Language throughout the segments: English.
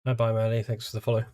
Bye, Maddie. Thanks for the follow.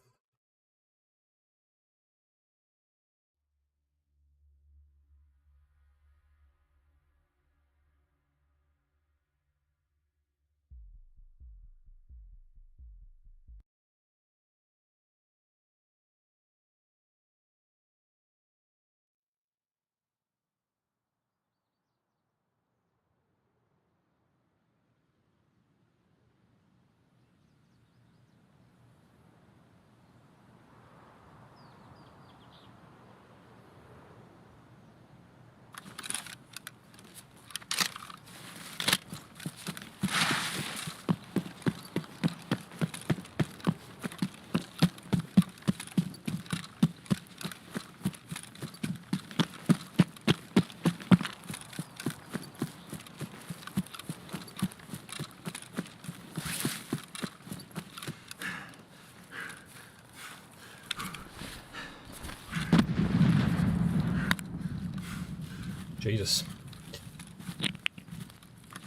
Jesus.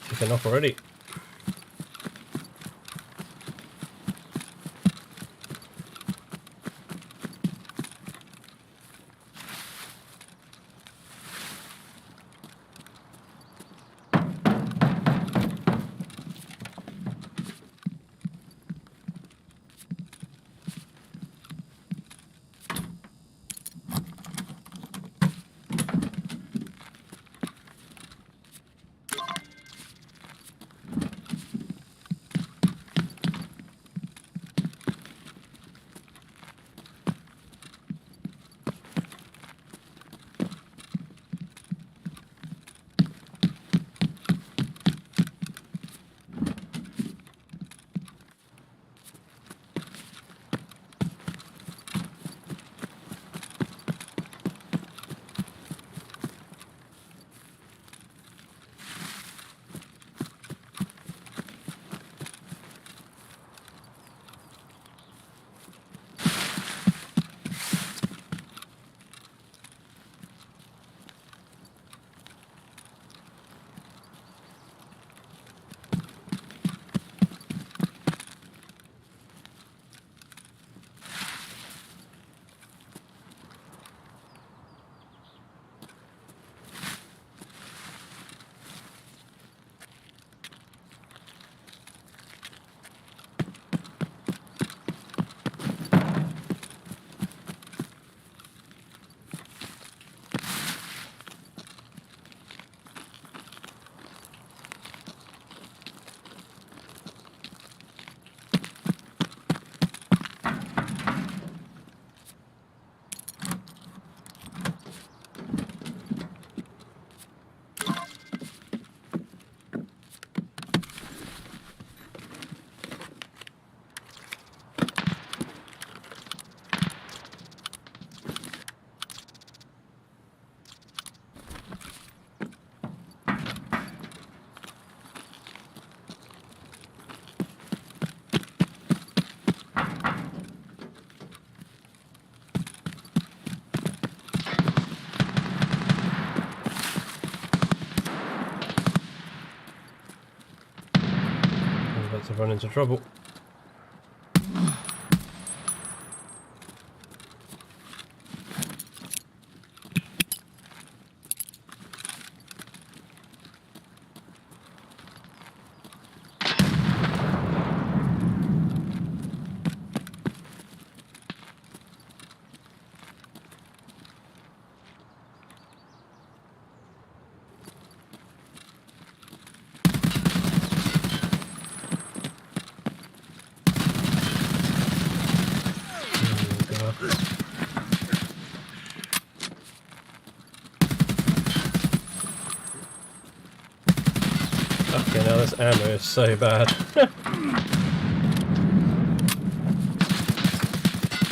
Kicking off already. I'm about to run into trouble. Okay, now this ammo is so bad.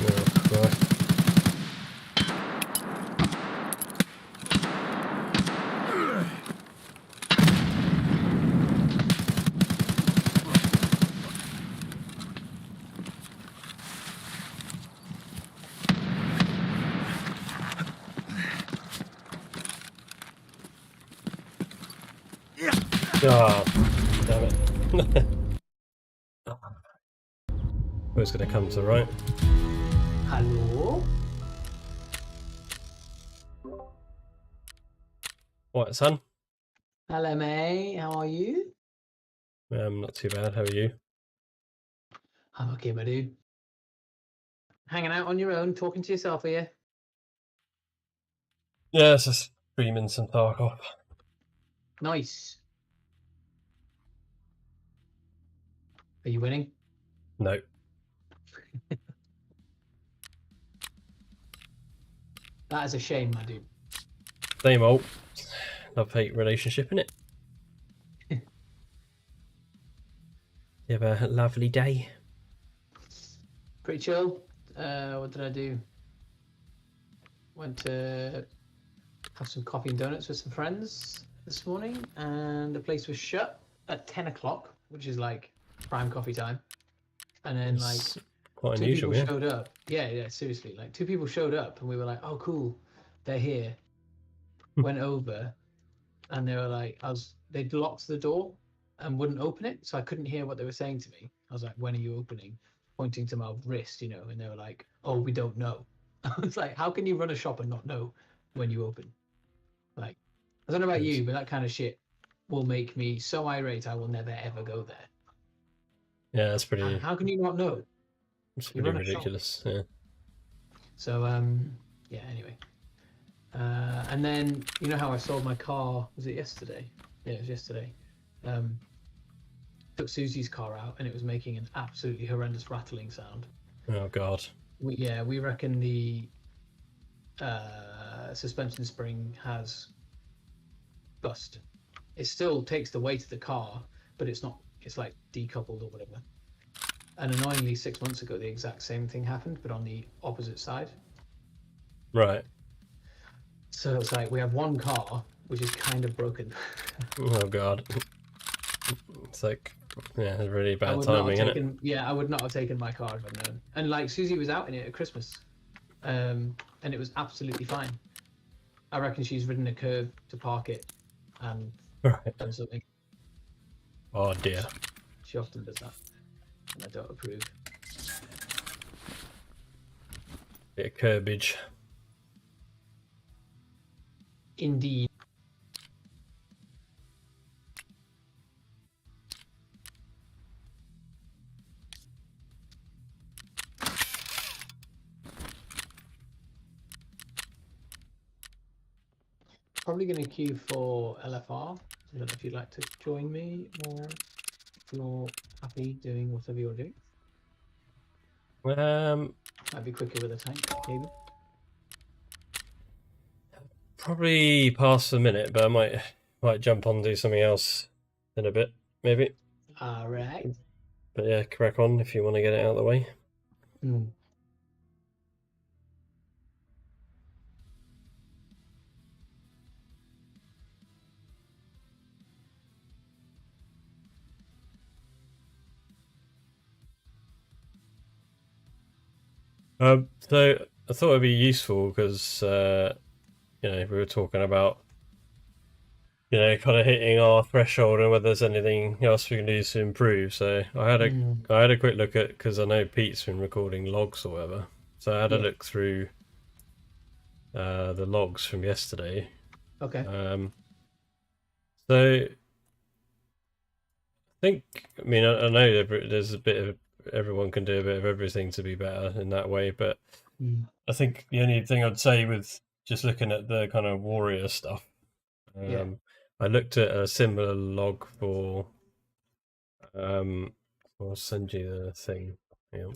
Oh, Christ. Oh, damn it. Who's going to come to the right? Hello? What, son? Hello, mate. How are you? Not too bad. How are you? I'm okay, my dude. Hanging out on your own, talking to yourself, are you? Yeah, it's just streaming some Tarkov. Nice. Are you winning? No. That is a shame, my dude. Same old love-hate relationship, innit? You have a lovely day. Pretty chill. What did I do? Went to have some coffee and donuts with some friends this morning, and the place was shut at 10 o'clock, which is like prime coffee time. And then It's quite two unusual, people yeah. showed up. Yeah, seriously. Like 2 people showed up, and we were like, "Oh, cool, they're here." Went over, and they were like, they'd locked the door and wouldn't open it, so I couldn't hear what they were saying to me. I was like, "When are you opening?" Pointing to my wrist, and they were like, "Oh, we don't know." I was like, "How can you run a shop and not know when you open?" Like, I don't know about you, but that kind of shit will make me so irate I will never ever go there. Yeah, that's pretty. How can you not know? It's You pretty run a shop. ridiculous. Yeah. So yeah. Anyway, and then you know how I sold my car? Was it yesterday? Yeah, it was yesterday. Took Susie's car out, and it was making an absolutely horrendous rattling sound. Oh God. We reckon the suspension spring has bust. It still takes the weight of the car, but it's not. It's like decoupled or whatever. And annoyingly, 6 months ago, the exact same thing happened, but on the opposite side. Right. So it's like we have one car which is kind of broken. Oh God. It's like, yeah, it's really I bad would not timing, have isn't it? taken. Yeah, I would not have taken my car if I'd known. And like Susie was out in it at Christmas, and it was absolutely fine. I reckon she's ridden a curve to park it and Right. done something. Oh dear. She often does that, and I don't approve. Bit of curbage. Indeed. Probably going to queue for LFR. I don't know if you'd like to join me, or if you're happy doing whatever you're doing. Might be quicker with a tank, maybe. Probably past a minute, but I might jump on and do something else in a bit, maybe. All right. But yeah, crack on if you want to get it out of the way. So I thought it'd be useful because we were talking about kind of hitting our threshold and whether there's anything else we can do to improve. So I had a quick look at, because I know Pete's been recording logs or whatever. So I had a look through the logs from yesterday. Okay. So I know there's a bit of everyone can do a bit of everything to be better in that way, but I think the only thing I'd say with just looking at the kind of warrior stuff, I looked at a similar log for I'll send you the thing. Yeah.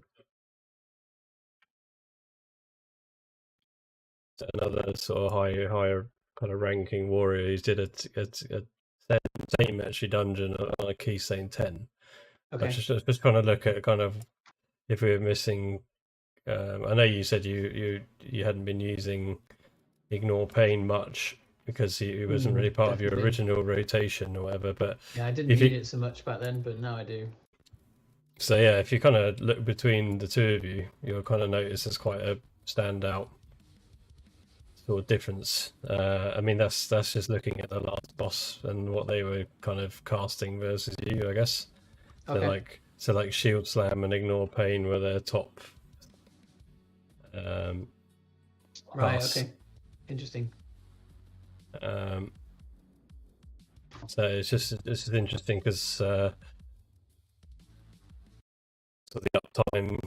Another sort of higher kind of ranking warrior who did a same actually dungeon on a Keystone 10. Okay. Just trying to look at kind of if we were missing. I know you said you hadn't been using Ignore Pain much because it wasn't really part of your original rotation or whatever. But yeah, I didn't need it so much back then, but now I do. So yeah, if you kind of look between the two of you, you'll kind of notice there's quite a standout sort of difference. I mean, that's just looking at the last boss and what they were kind of casting versus you, I guess. So Okay. like So like Shield Slam and Ignore Pain were their top Right. pass. Okay. Interesting. So it's just interesting because so the uptime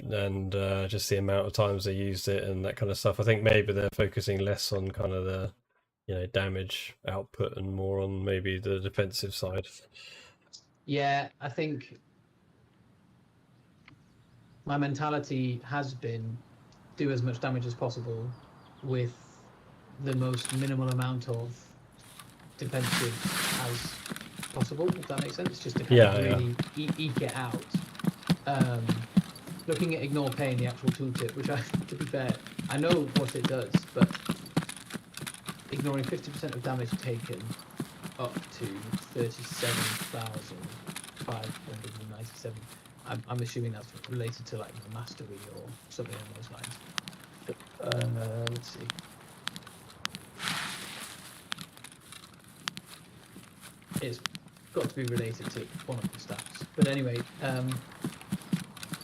and just the amount of times they used it and that kind of stuff. I think maybe they're focusing less on kind of the damage output and more on maybe the defensive side. Yeah, I think my mentality has been do as much damage as possible with the most minimal amount of defensive as possible, if that makes sense. Just to kind of really eke it out. Looking at Ignore Pain, the actual tooltip, which to be fair, I know what it does, but ignoring 50% of damage taken up to 37,597. I'm assuming that's related to like the mastery or something along those lines. Let's see. It's got to be related to one of the stats. But anyway,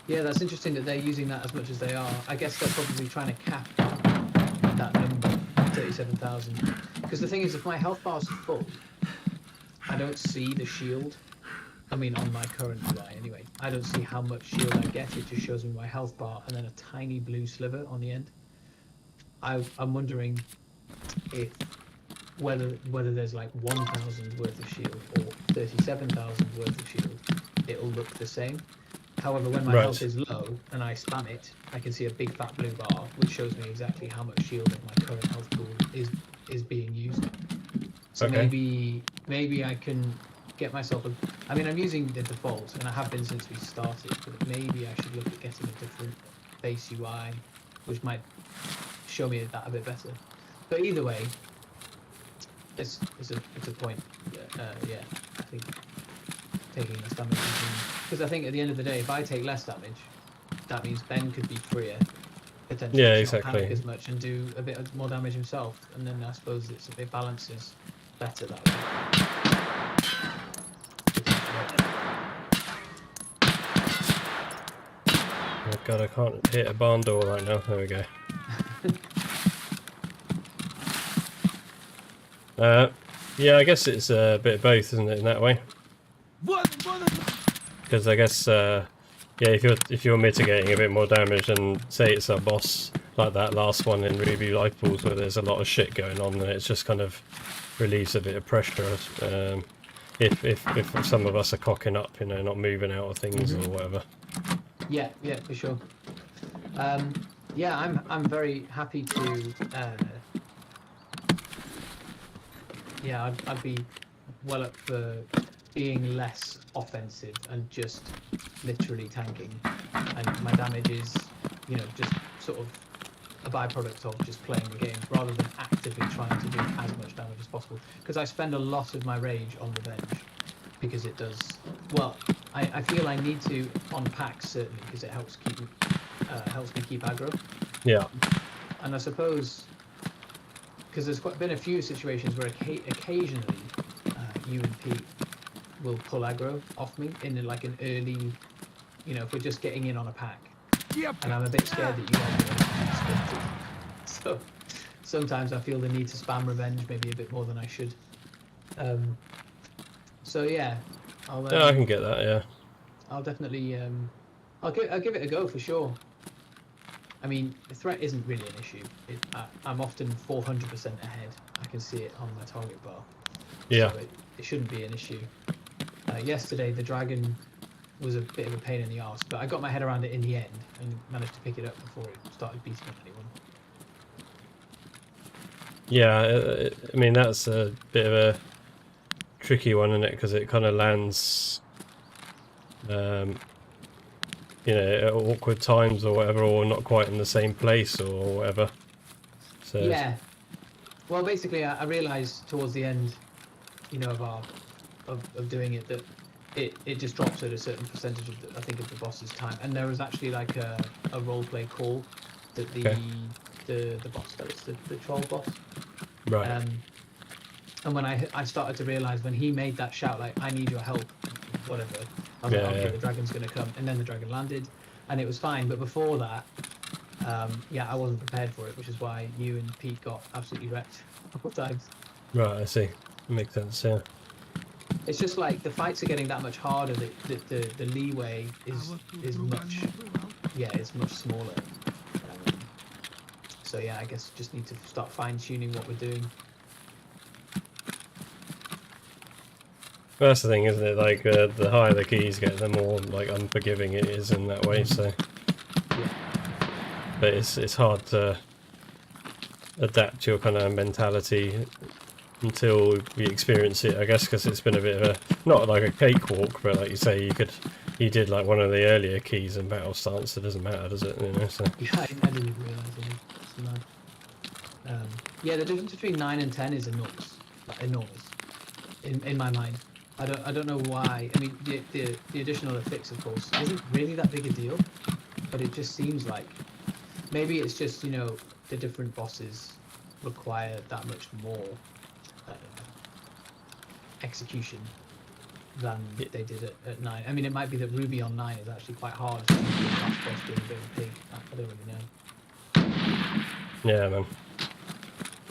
yeah, that's interesting that they're using that as much as they are. I guess they're probably trying to cap that number, 37,000. Because the thing is, if my health bar is full, I don't see the shield. I mean, on my current UI anyway, I don't see how much shield I get. It just shows me my health bar and then a tiny blue sliver on the end. I'm wondering if whether there's like 1,000 worth of shield or 37,000 worth of shield, it'll look the same. However, when my health is low and I spam it, I can see a big fat blue bar, which shows me exactly how much shield of my current health pool is being used. So maybe I can get myself I mean, I'm using the default, and I have been since we started, but maybe I should look at getting a different base UI, which might show me that a bit better. But either way, it's a point. Yeah, I think taking less damage, because I think at the end of the day, if I take less damage, that means Ben could be freer, potentially not panic as much and do a bit more damage himself, and then I suppose it balances better that way. Oh god, I can't hit a barn door right now. There we go. Yeah, I guess it's a bit of both, isn't it, in that way? Because I guess, yeah, if you're mitigating a bit more damage, and say it's a boss like that last one in Ruby Life Pools where there's a lot of shit going on, and it's just kind of relieves a bit of pressure. If some of us are cocking up, not moving out of things or whatever. Yeah, for sure. Yeah, I'm very happy to. Yeah, I'd be well up for being less offensive and just literally tanking, and my damage is, just sort of a byproduct of just playing the game rather than actively trying to do as much damage as possible. Because I spend a lot of my rage on revenge, because it does well. I feel I need to on packs certainly, because it helps me keep aggro. Yeah. And I suppose because there's been a few situations where occasionally you and Pete will pull aggro off me in like an early, if we're just getting in on a pack, and I'm a bit scared that you guys are going to. So sometimes I feel the need to spam revenge maybe a bit more than I should. So yeah, I can get that. Yeah. I'll definitely I'll give it a go for sure. I mean, the threat isn't really an issue. I'm often 400% ahead. I can see it on my target bar. Yeah. So it shouldn't be an issue. Yesterday, the dragon was a bit of a pain in the arse, but I got my head around it in the end and managed to pick it up before it started beating up anyone. Yeah, I mean, that's a bit of a tricky one, isn't it? Because it kind of lands, at awkward times or whatever, or not quite in the same place or whatever. So yeah. Well, basically, I realised towards the end, of doing it, that it just drops at a certain percentage of the boss's time, and there was actually like a roleplay call that the boss does, the troll boss. Right. And when I started to realise when he made that shout, like, I need your help, whatever, I was like, Yeah, okay, yeah. the dragon's going to come, and then the dragon landed, and it was fine. But before that, yeah, I wasn't prepared for it, which is why you and Pete got absolutely wrecked a couple of times. Right, I see. Makes sense. Yeah. It's just like the fights are getting that much harder. The leeway is much, yeah, it's much smaller. So yeah, I guess just need to start fine tuning what we're doing. Well, that's the thing, isn't it? Like the higher the keys get, the more like unforgiving it is in that way. So, Yeah. but it's hard to adapt your kind of mentality until we experience it, I guess, because it's been a bit of a not like a cakewalk, but like you say, you did like one of the earlier keys in battle stance. It doesn't matter, does it? You know, so Yeah, I didn't even realise it. It's mad. Yeah, the difference between 9 and 10 is enormous. Like, enormous. In my mind. I don't know why. I mean, the additional affix, of course, isn't really that big a deal, but it just seems like maybe it's just, you know, the different bosses require that much more execution than they did at 9. I mean, it might be that Ruby on 9 is actually quite hard. The last boss being a bit of a pig. I don't really know. yeah, man.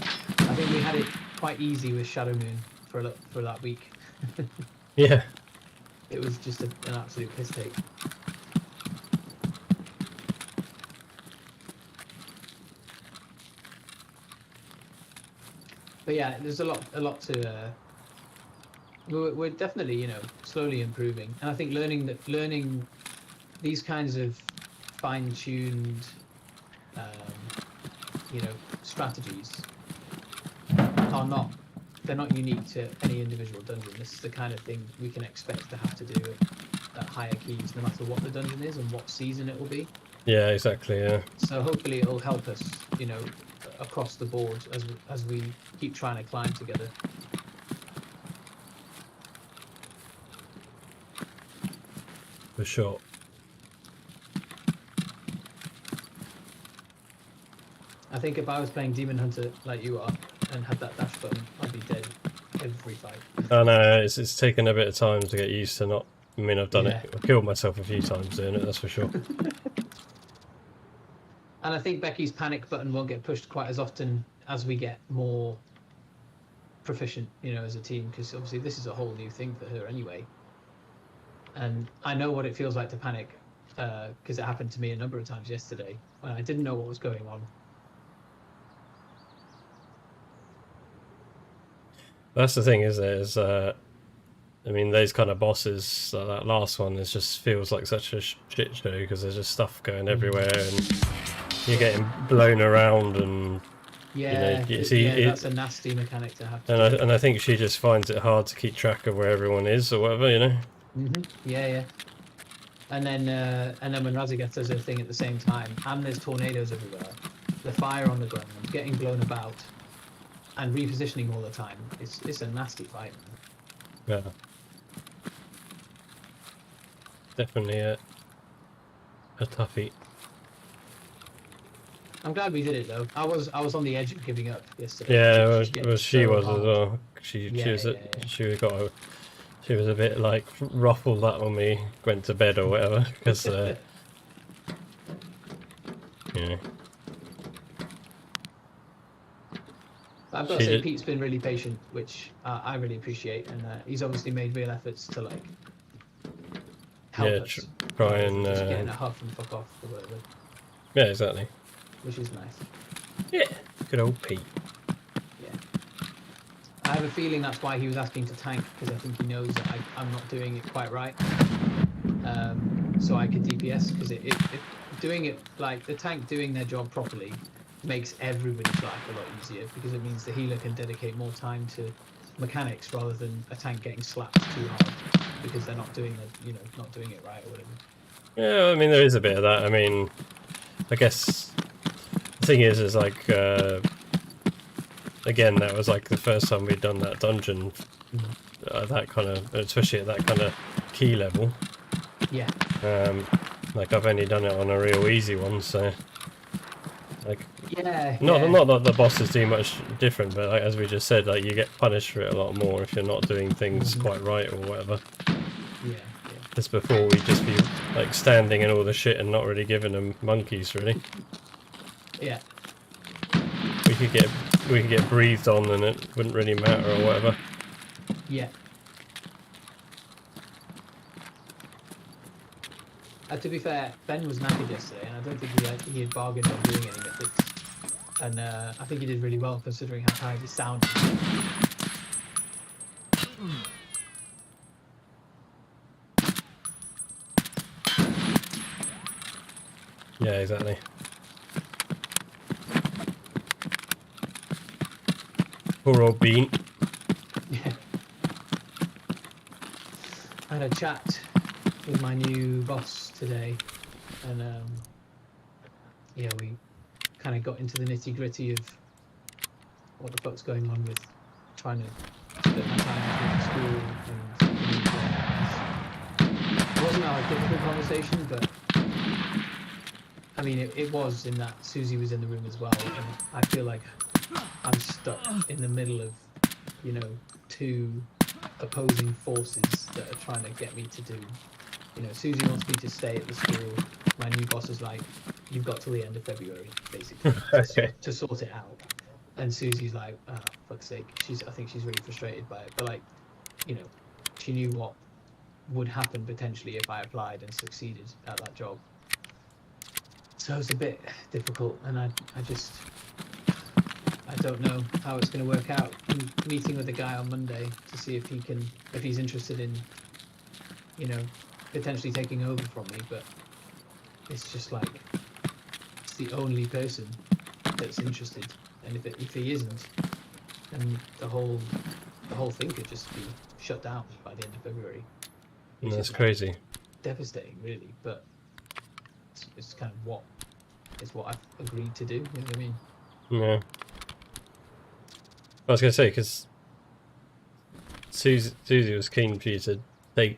I think we had it quite easy with Shadow Moon for that week. Yeah. It was just an absolute piss take. But yeah, there's a lot to. We're definitely, you know, slowly improving, and I think learning these kinds of fine-tuned, you know, strategies they're not unique to any individual dungeon. This is the kind of thing we can expect to have to do at higher keys, no matter what the dungeon is and what season it will be. Yeah, exactly. Yeah. So hopefully it'll help us, you know, across the board as we keep trying to climb together. For sure. I think if I was playing Demon Hunter like you are and had that dash button, I'd be dead every fight. I know it's taken a bit of time to get used to not. I mean, I've done Yeah. it. I've killed myself a few times doing it. That's for sure. And I think Becky's panic button won't get pushed quite as often as we get more proficient, you know, as a team, because obviously this is a whole new thing for her anyway. And I know what it feels like to panic, because it happened to me a number of times yesterday when I didn't know what was going on. That's the thing, is there? Is I mean, those kind of bosses, like that last one, it just feels like such a shit show because there's just stuff going everywhere and you're getting blown around and Yeah, you see, that's a nasty mechanic to have. And I think she just finds it hard to keep track of where everyone is or whatever, you know. Yeah. And then when Razzigat does her thing at the same time, and there's tornadoes everywhere, the fire on the ground, getting blown about, and repositioning all the time. It's a nasty fight. Yeah. Definitely a toughie. I'm glad we did it though. I was on the edge of giving up yesterday. Yeah, she so was hard. as well. She was she was a bit like ruffled that when we went to bed or whatever because yeah. I've got to say, Pete's been really patient, which I really appreciate, and he's obviously made real efforts to like help us. Try and just getting a huff and fuck off or whatever. Yeah, exactly. Which is nice. Yeah, good old Pete. Yeah. I have a feeling that's why he was asking to tank, because I think he knows that I'm not doing it quite right. So I could DPS, because it doing it like the tank doing their job properly makes everybody's life a lot easier, because it means the healer can dedicate more time to mechanics rather than a tank getting slapped too hard because they're not doing not doing it right or whatever. Yeah, I mean there is a bit of that. I mean, I guess the thing is like again, that was like the first time we'd done that dungeon, that kind of, especially at that kind of key level. Yeah. Like I've only done it on a real easy one, so like not that the bosses do much different, but like, as we just said, like you get punished for it a lot more if you're not doing things quite right or whatever. Yeah. Because before we'd just be like standing in all the shit and not really giving them monkeys really. Yeah. We could get breathed on and it wouldn't really matter or whatever. Yeah. To be fair, Ben was knackered yesterday, and I don't think he had bargained on doing any mythics. And I think he did really well considering how tired he sounded. Yeah, exactly. Poor old Bean. Yeah. I had a chat with my new boss today, and yeah, we kind of got into the nitty-gritty of what the fuck's going on with trying to split my time with school and it wasn't a difficult conversation, but I mean it was in that Susie was in the room as well, and I feel like I'm stuck in the middle of, you know, two opposing forces that are trying to get me to do. You know, Susie wants me to stay at the school. My new boss is like, you've got till the end of February, basically, to sort it out. And Susie's like, oh, fuck's sake. I think she's really frustrated by it. But like, you know, she knew what would happen potentially if I applied and succeeded at that job. So it's a bit difficult, and I don't know how it's going to work out. I'm meeting with the guy on Monday to see if he's interested in, you know, potentially taking over from me, but it's just like it's the only person that's interested, and if he isn't, then the whole thing could just be shut down by the end of February. That's crazy. Devastating, really, but it's kind of what I've agreed to do. You know what I mean? Yeah. I was going to say, because Susie was keen for you to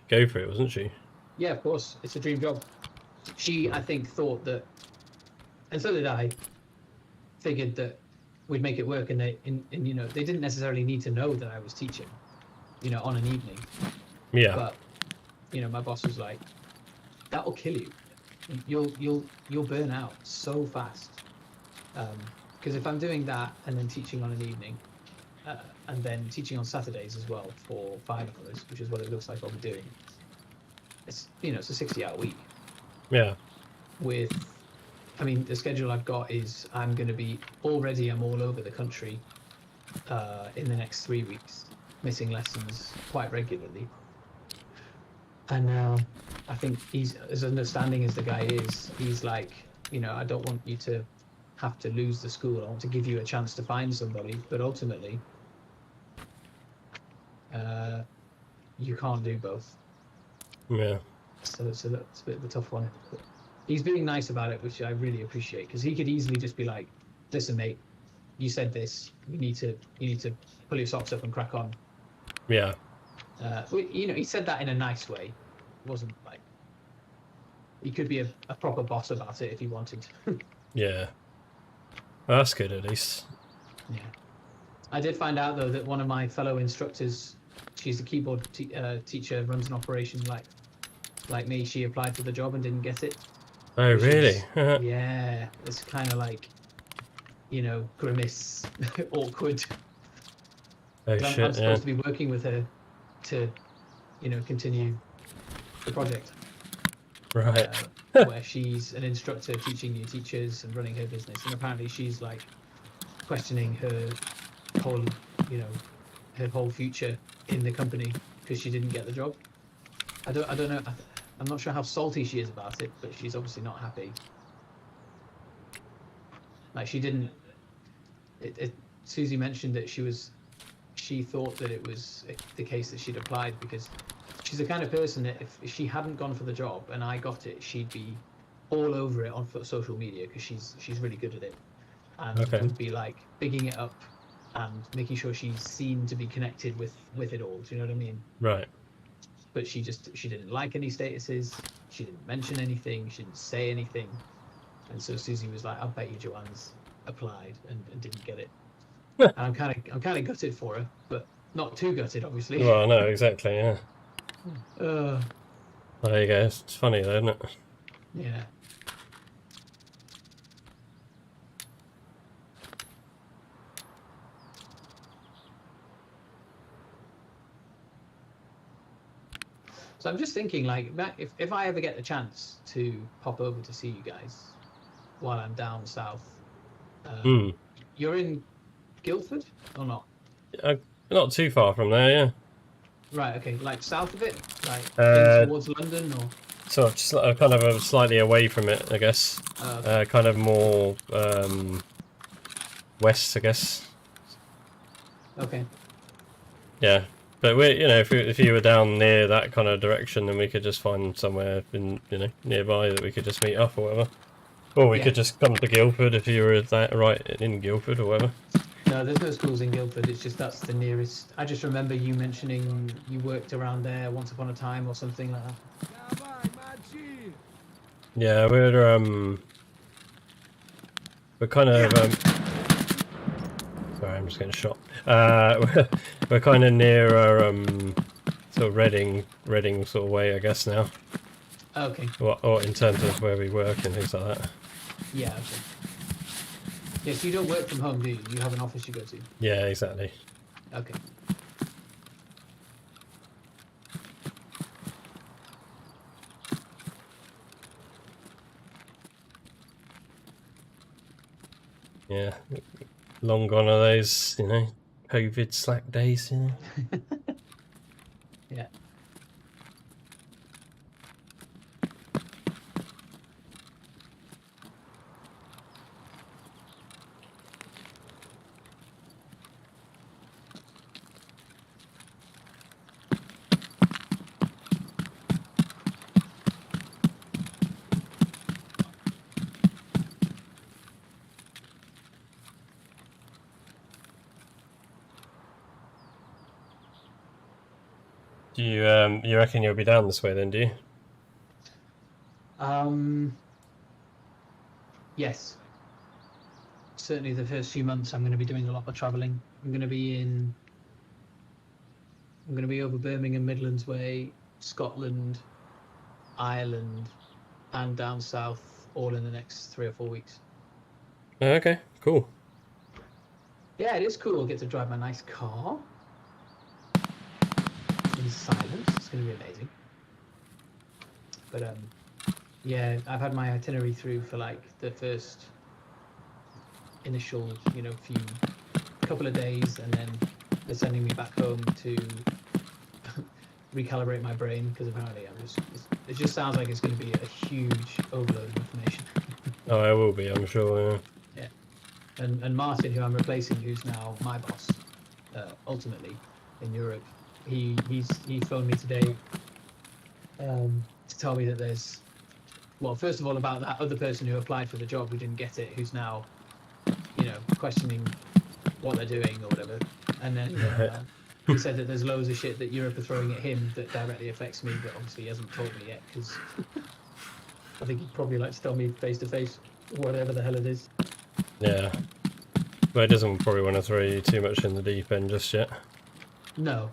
go for it, wasn't she? Yeah, of course. It's a dream job. She, I think, thought that, and so did I, figured that we'd make it work, and you know, they didn't necessarily need to know that I was teaching, you know, on an evening. Yeah. But, you know, my boss was like, that'll kill you. You'll burn out so fast. Because if I'm doing that and then teaching on an evening, and then teaching on Saturdays as well for 5 hours, which is what it looks like I'll be doing. It's, you know, it's a 60-hour week. Yeah. I mean, the schedule I've got is I'm all over the country in the next 3 weeks, missing lessons quite regularly. And now I think he's as understanding as the guy is. He's like, you know, I don't want you to have to lose the school. I want to give you a chance to find somebody, but ultimately, you can't do both. Yeah. So that's a bit of a tough one. But he's being nice about it, which I really appreciate, because he could easily just be like, "Listen, mate, you said this. You need to pull your socks up and crack on." Yeah. You know, he said that in a nice way. It wasn't like he could be a proper boss about it if he wanted. Yeah. Well, that's good, at least. Yeah. I did find out though that one of my fellow instructors, she's a keyboard teacher, runs an operation like me. She applied for the job and didn't get it. Oh, really? Yeah, it's kind of like, you know, grimace, awkward. Oh, shit, I'm supposed to be working with her to, you know, continue the project. Right. Where she's an instructor teaching new teachers and running her business, and apparently she's like questioning her whole, you know, her whole future in the company because she didn't get the job. I don't know. I'm not sure how salty she is about it, but she's obviously not happy. Like she didn't. Susie mentioned that she thought that it was the case that she'd applied because she's the kind of person that if she hadn't gone for the job and I got it, she'd be all over it on social media because she's really good at it, and would be like bigging it up and making sure she's seen to be connected with it all. Do you know what I mean? Right. But she didn't like any statuses. She didn't mention anything. She didn't say anything. And so Susie was like, "I bet you Joanne's applied and didn't get it." And I'm kind of gutted for her, but not too gutted, obviously. Well, no, exactly. Yeah. There you go. It's funny though, isn't it? Yeah. So I'm just thinking, like, if I ever get the chance to pop over to see you guys while I'm down south, Hmm. you're in Guildford or not? Not too far from there, yeah. Right. Okay. Like south of it, like in Uh, towards London, or so just kind of slightly away from it, I guess. okay. Kind of more west, I guess. Okay. Yeah, but we, if you were down near that kind of direction, then we could just find somewhere in nearby that we could just meet up or whatever. Or we Yeah. could just come to Guildford if you were right in Guildford or whatever. No, there's no schools in Guildford. It's just that's the nearest. I just remember you mentioning you worked around there once upon a time or something like that. Yeah, we're kind of sorry, I'm just getting shot. We're kind of near sort of Reading sort of way, I guess now. Okay. Or in terms of where we work and things like that. Yeah. Okay. Yes, you don't work from home, do you? You have an office you go to. Yeah, exactly. Okay. Yeah, long gone are those, COVID slack days. Yeah. Do you reckon you'll be down this way then? Do you? Yes. Certainly, the first few months, I'm going to be doing a lot of traveling. I'm going to be over Birmingham, Midlands Way, Scotland, Ireland, and down south, all in the next 3 or 4 weeks. Okay, cool. Yeah, it is cool. I'll get to drive my nice car in silence. It's going to be amazing. But yeah, I've had my itinerary through for like the first initial, few couple of days, and then they're sending me back home to recalibrate my brain because apparently it just sounds like it's going to be a huge overload of information. Oh, I will be, I'm sure. Yeah. And Martin, who I'm replacing, who's now my boss, ultimately in Europe, he phoned me today to tell me that there's, well, first of all, about that other person who applied for the job who didn't get it, who's now, questioning what they're doing or whatever, and then he said that there's loads of shit that Europe are throwing at him that directly affects me, but obviously he hasn't told me yet because I think he'd probably like to tell me face to face whatever the hell it is. Yeah. But it doesn't probably want to throw you too much in the deep end just yet. No.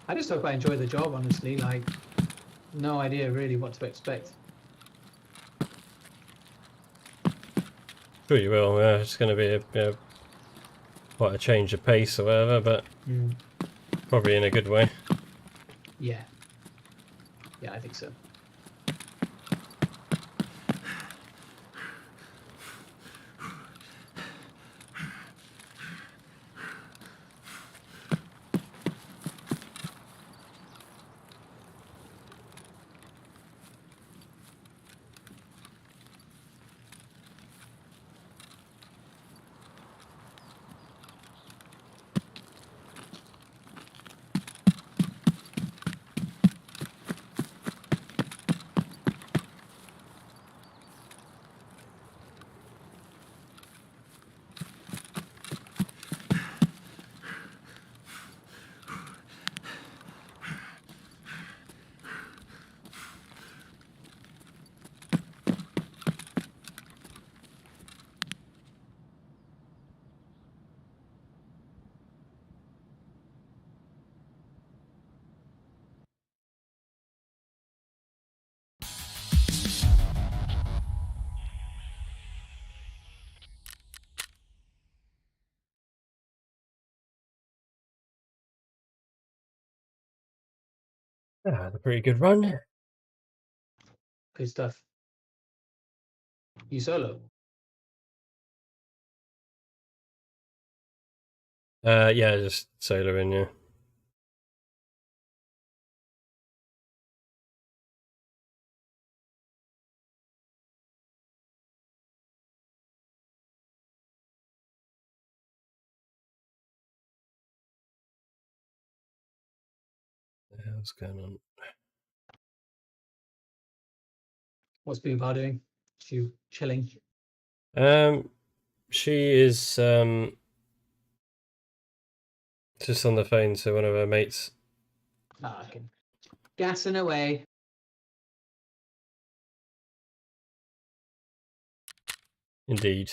I just hope I enjoy the job, honestly. Like, no idea really what to expect. Sure you will, yeah. It's going to be quite a change of pace or whatever, but probably in a good way. Yeah, I think so. Had a pretty good run. Good stuff. You solo? Yeah, just soloing, yeah. What the hell's going on? What's Boobar doing? She chilling? She is just on the phone to one of her mates. Ah, okay. Gassing away. Indeed.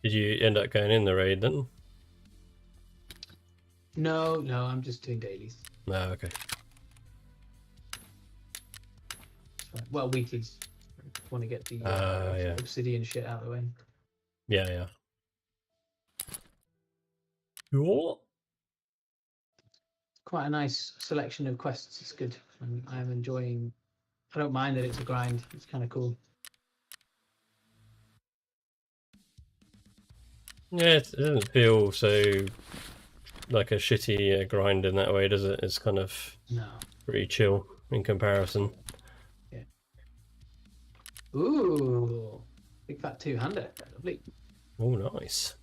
Did you end up going in the raid then? No, I'm just doing dailies. No, okay. Well, weeklies. Want to get the Yeah. obsidian shit out of the way. Yeah, yeah. What? Quite a nice selection of quests. It's good. I'm enjoying. I don't mind that it's a grind. It's kind of cool. Yeah, it doesn't feel so like a shitty grind in that way, does it? It's kind of No. pretty chill in comparison. Yeah. Ooh, big fat two-hander. Lovely. Oh, nice.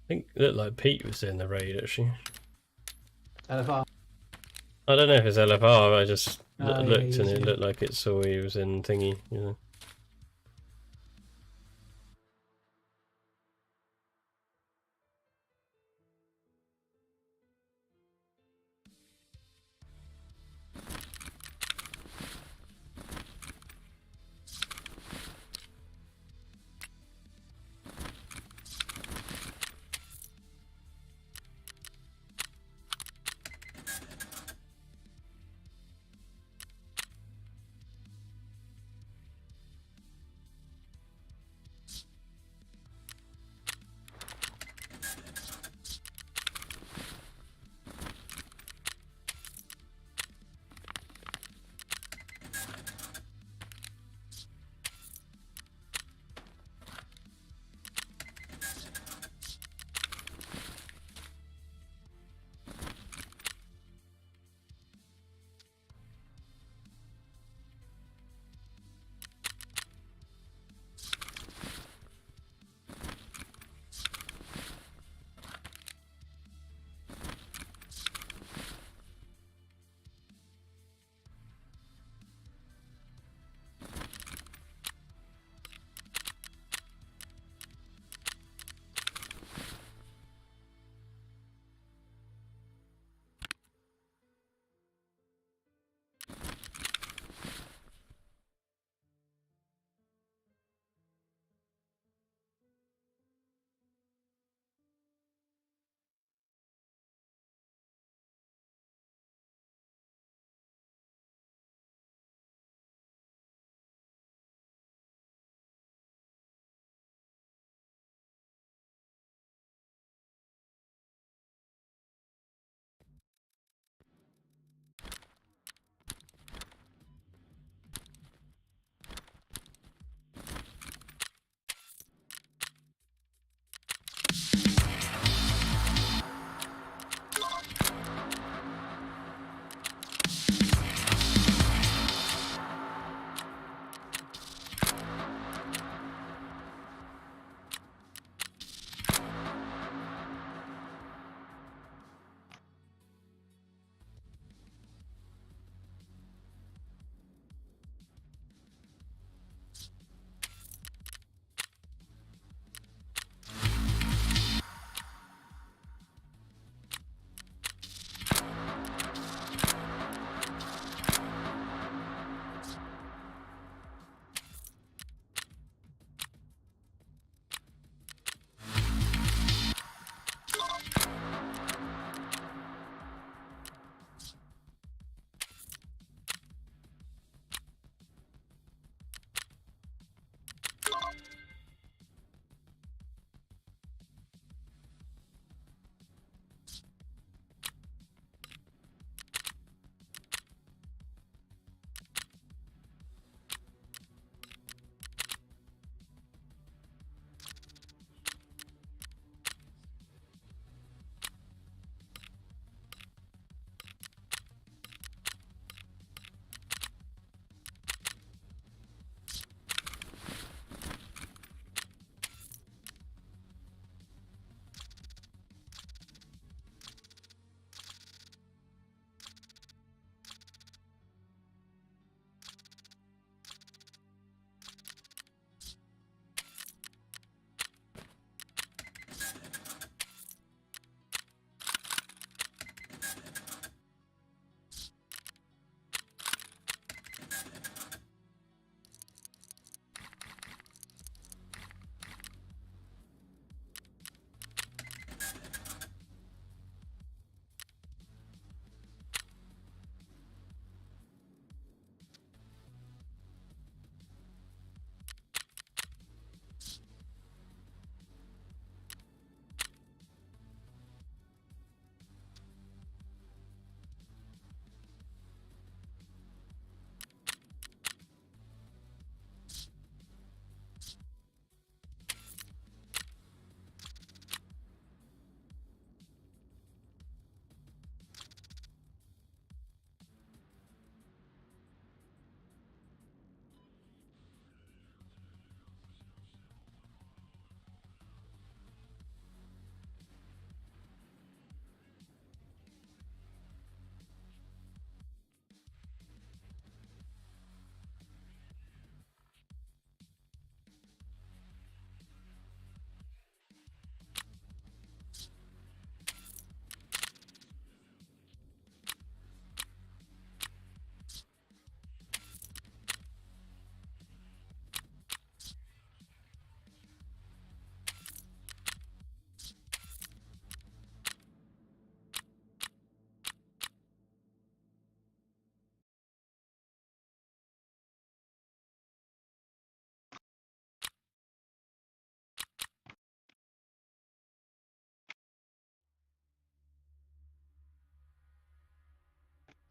I think it looked like Pete was in the raid actually. LFR. I don't know if it's LFR. I just Oh, yeah, looked and he's it in. looked like it saw he was in thingy. You know.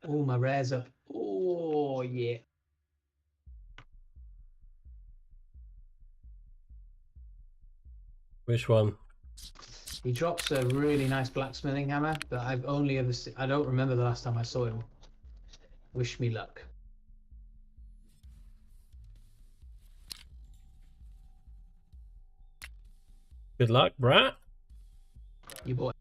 Oh, my rare's up. Oh, yeah. Which one? He drops a really nice blacksmithing hammer, but I've only ever seen... I don't remember the last time I saw him. Wish me luck. Good luck, brat. You boy.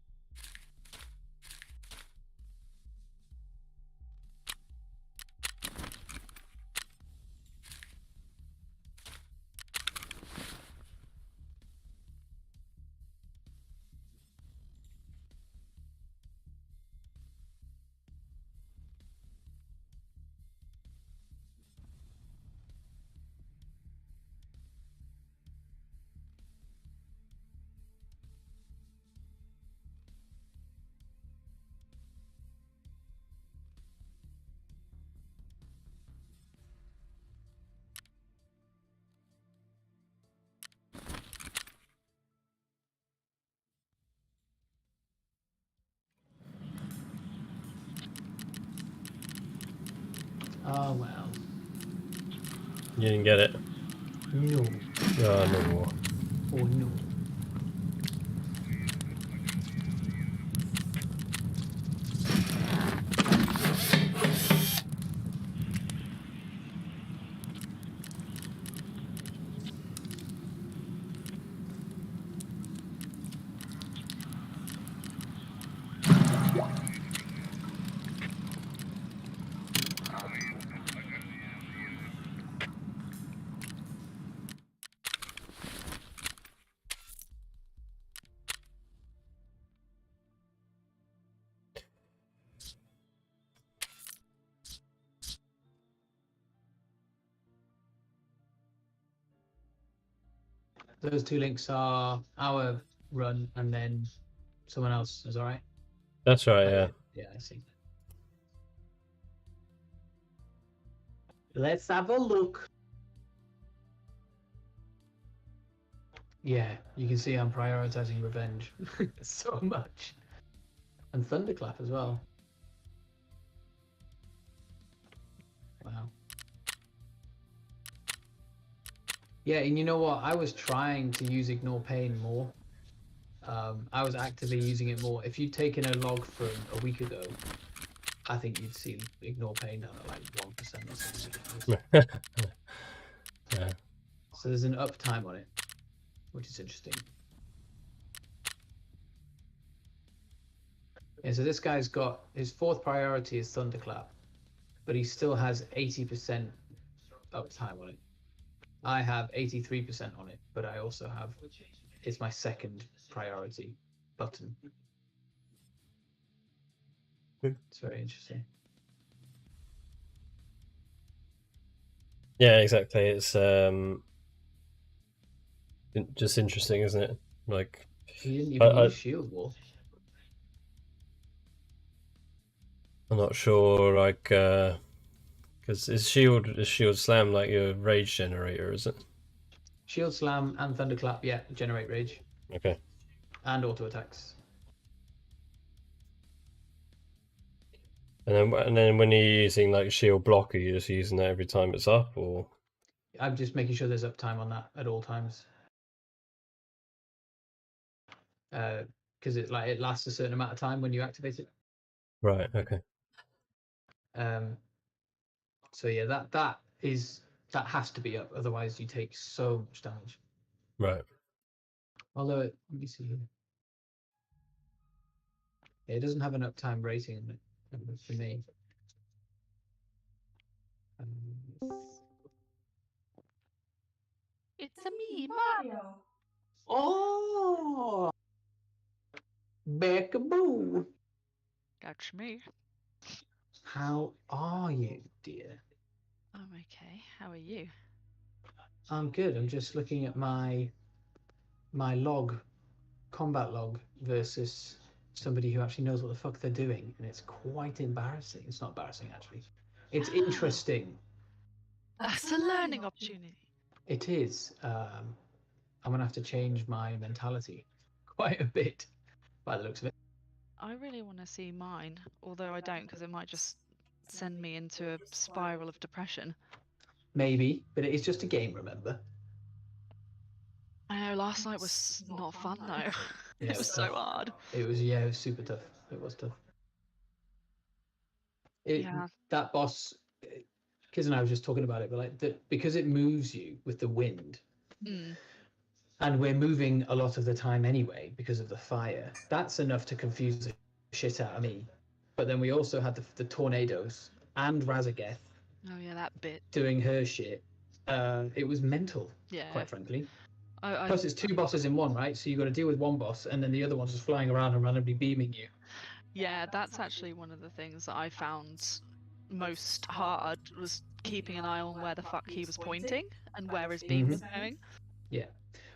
Oh, well. You didn't get it. No. Oh, no. Oh, no. Those two links are our run and then someone else. Is all right? That's right, yeah. Yeah, I see. Let's have a look. Yeah, you can see I'm prioritizing revenge so much. And Thunderclap as well. Wow. Yeah, and you know what? I was trying to use Ignore Pain more. I was actively using it more. If you'd taken a log from a week ago, I think you'd see Ignore Pain down at like 1% or something. Yeah. So there's an uptime on it, which is interesting. Yeah, so this guy's got his fourth priority is Thunderclap, but he still has 80% uptime on it. I have 83% on it, but I also have it's my second priority button. It's very interesting. Yeah, exactly. It's just interesting, isn't it? Like, He didn't even use Shield Wall. I'm not sure, like, because is Shield Slam like your rage generator, is it? Shield Slam and Thunderclap, yeah, generate rage. Okay. And auto attacks. And then when you're using like Shield Block, are you just using that every time it's up, or? I'm just making sure there's uptime on that at all times. Because it lasts a certain amount of time when you activate it. Right. Okay. So yeah, that has to be up, otherwise you take so much damage. Right. Although let me see here. Yeah, it doesn't have an uptime rating on it for me. It's a me, Mario. Oh, Beckaboo. That's me. How are you, dear? I'm okay. How are you? I'm good. I'm just looking at my log, combat log, versus somebody who actually knows what the fuck they're doing, and it's quite embarrassing. It's not embarrassing, actually. It's interesting. That's a learning opportunity. It is. I'm gonna have to change my mentality quite a bit by the looks of it. I really want to see mine, although I don't, because it might just send me into a spiral of depression. Maybe, but it is just a game, remember? I know last night was not fun though. Yeah, It it was was so tough. hard. It was super tough. It was tough. Yeah. That boss, Kiz and I were just talking about it, but like because it moves you with the wind, Mm. and we're moving a lot of the time anyway because of the fire. That's enough to confuse the shit out of me. But then we also had the tornadoes and Razageth Oh yeah, that bit. doing her shit. It was mental, Yeah. quite frankly. I Plus, it's two bosses in one, right? So you got to deal with one boss, and then the other one's just flying around and randomly beaming you. yeah, that's actually one of the things that I found most hard was keeping an eye on where the fuck he was pointing and where his beam was going. Yeah.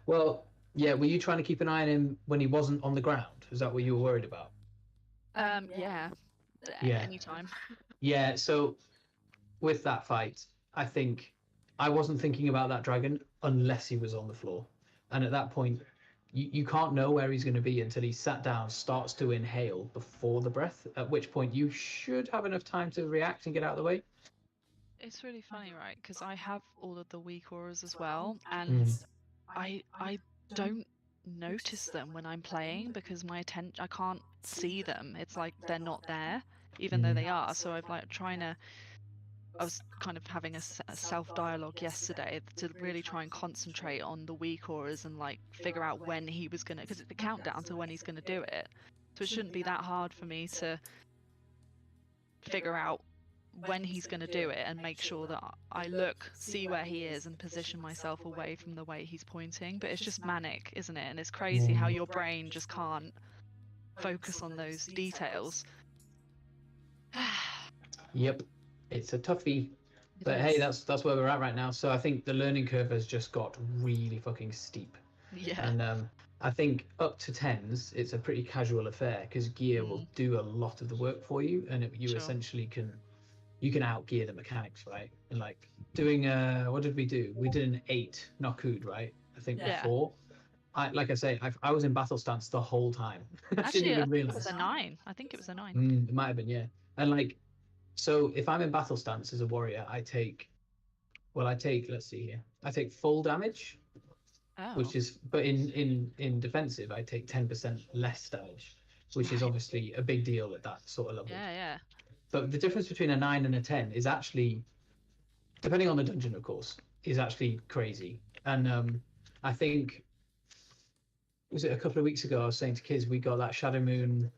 Well, yeah. Were you trying to keep an eye on him when he wasn't on the ground? Is that what you were worried about? Yeah. Yeah. Anytime. Yeah. So with that fight, I think I wasn't thinking about that dragon unless he was on the floor. And at that point, you can't know where he's going to be until he sat down, starts to inhale before the breath, at which point you should have enough time to react and get out of the way. It's really funny, right? Because I have all of the weak auras as well, and I don't notice them when I'm playing because my attention, I can't see them. It's like they're not there, even though they are. So I've like I was kind of having a self dialogue yesterday to really try and concentrate on the weak auras and like figure out when he was gonna, because it's the countdown to when he's gonna do it. So it shouldn't be that hard for me to figure out when he's going to do it and make sure that I look, see where he is, and position myself away from the way he's pointing. But it's just manic, isn't it? And it's crazy how your brain just can't focus on those details. Yep, it's a toughie. But hey, that's where we're at right now. So I think the learning curve has just got really fucking steep. Yeah. And I think up to 10s, it's a pretty casual affair because gear will do a lot of the work for you, and you Sure. essentially can outgear the mechanics, right? And like doing what did we do? We did an 8 Nokud, right? I think Yeah. before. Like I say, I was in battle stance the whole time. I Actually, didn't I even think it was realize. a 9. I think it was a 9. It might have been, yeah. And like, so if I'm in battle stance as a warrior, I take, let's see here, I take full damage, Oh. which is, but in defensive, I take 10% less damage, which is obviously a big deal at that sort of level. Yeah, yeah. But the difference between a 9 and a 10 is actually, depending on the dungeon, of course, is actually crazy. And I think, was it a couple of weeks ago, I was saying to kids, we got that Shadow Moon,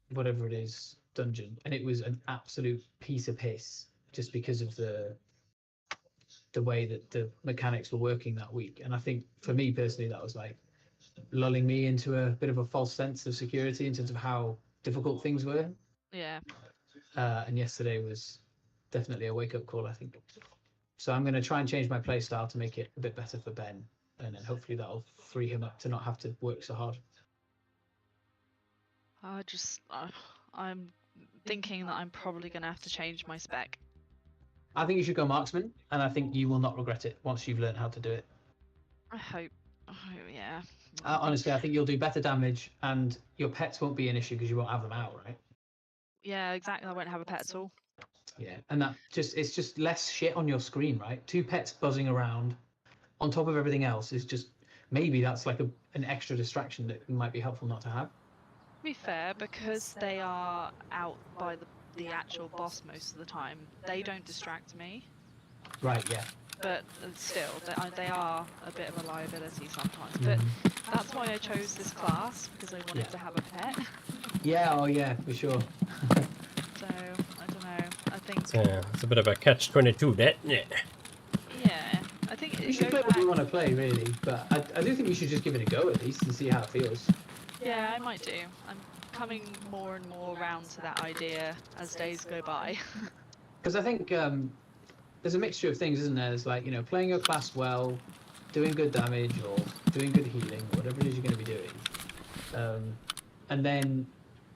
whatever it is, dungeon, and it was an absolute piece of piss just because of the way that the mechanics were working that week. And I think for me personally, that was like lulling me into a bit of a false sense of security in terms of how difficult things were. Yeah. And yesterday was definitely a wake-up call, I think. So I'm going to try and change my play style to make it a bit better for Ben, and then hopefully that'll free him up to not have to work so hard. I'm thinking that I'm probably going to have to change my spec. I think you should go marksman, and I think you will not regret it once you've learned how to do it. I hope. Oh, yeah. Honestly, I think you'll do better damage, and your pets won't be an issue because you won't have them out, right? Yeah, exactly. I won't have a pet at all. Yeah, and it's just less shit on your screen, right? 2 pets buzzing around on top of everything else is just, maybe that's like an extra distraction that might be helpful not to have. To be fair, because they are out by the actual boss most of the time, they don't distract me. Right, yeah. But still, they are a bit of a liability sometimes. But that's why I chose this class, because I wanted to have a pet. Yeah, oh yeah, for sure. So, I don't know. I think... Yeah, it's a bit of a catch-22, that. Yeah. Yeah, I think We it should goes play what back... we want to play, really, but I do think we should just give it a go at least and see how it feels. Yeah, I might do. I'm coming more and more around to that idea as days go by. Because I think there's a mixture of things, isn't there? There's like, playing your class well, doing good damage or doing good healing, whatever it is you're going to be doing.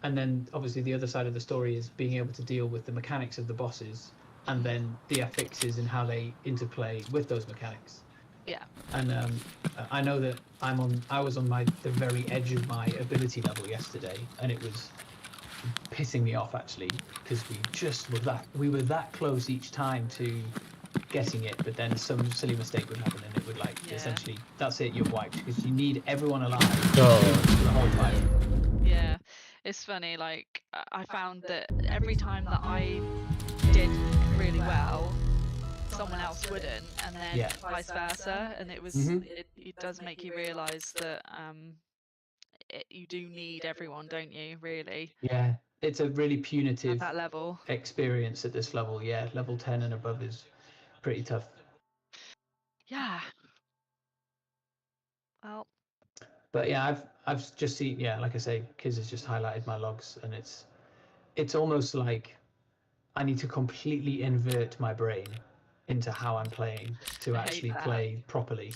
And then obviously the other side of the story is being able to deal with the mechanics of the bosses and then the affixes and how they interplay with those mechanics. Yeah. And I know that I was on the very edge of my ability level yesterday, and it was pissing me off actually, because we were that close each time to getting it, but then some silly mistake would happen and it would like Yeah. essentially that's it, you're wiped, because you need everyone alive Oh. for the whole fight. Yeah, it's funny. Like I found that every time that I did really well, someone else wouldn't, and then Yeah. vice versa. And it was Mhm. it does make you realise that you do need everyone, don't you? Really, Yeah, it's a really at punitive that level. experience at this level. Yeah, level 10 and above is pretty tough. Yeah. Well, But yeah, I've just seen, yeah, like I say, Kiz has just highlighted my logs, and it's almost like I need to completely invert my brain into how I'm playing to I hate actually that. play properly.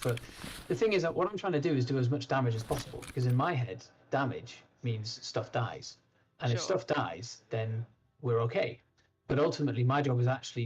But the thing is that what I'm trying to do is do as much damage as possible, because in my head, damage means stuff dies, and if Sure. stuff dies, then we're okay. But ultimately, my job is actually